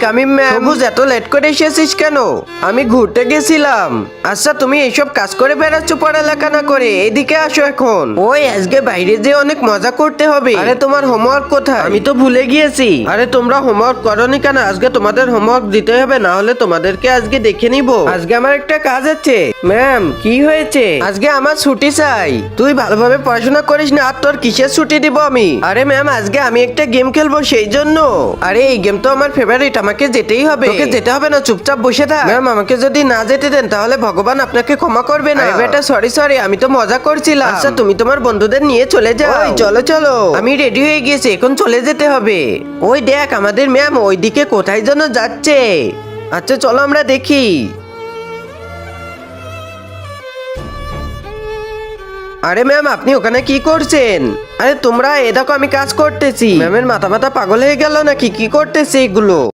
কামিম ma'am, সবুজ এত late করে এসেছিস কেন? আমি ঘুরতে গেছিলাম। আচ্ছা, তুমি এইসব কাজ করে বেড়াচ্ছ পড়ালেখা না করে, এদিকে আসো এখন। ওই আজকে বাইরে যে অনেক মজা করতে হবে। আরে তোমার হোমওয়ার্ক কোথায়? আমি তো ভুলে গিয়েছি। আরে তোমরা হোমওয়ার্ক করনি কেন? আজকে তোমাদের হোমওয়ার্ক দিতে হবে, না হলে তোমাদেরকে আজকে দেখে নিব। আজকে আমার একটা কাজ আছে। ম্যাম, কি হয়েছে? আজকে আমার ছুটি চাই। তুই ভালোভাবে পড়াশোনা করিস না, আর তোর কিসের ছুটি দিব আমি? আরে ম্যাম, আজকে আমি একটা গেম খেলবো, সেই জন্য। আরে এই গেম তো আমার ফেভারিট, আমাকে যেতেই হবে। তোকে যেতে হবে না, চুপচাপ বসে থাক। ম্যাম, আমাকে যদি না যেতে দেন তাহলে ভগবান আপনাকে ক্ষমা করবে না। বেটা সরি, আমি তো মজা করছিলাম। আচ্ছা, তুমি তোমার বন্ধুদের নিয়ে চলে যাও। ওই চলো চলো, আমি রেডি হয়ে গেছি, এখন চলে যেতে হবে। ওই দেখ, আমাদের ম্যাম ওইদিকে কোথায় যেন যাচ্ছে। আচ্ছা চলো আমরা দেখি। আরে ম্যাম, আপনি ওখানে কি করছেন? আরে তোমরা এ দেখো, আমি কাজ করতেছি। ম্যামের মাথা পাগল হয়ে গেল নাকি? কি করতেছে এগুলো?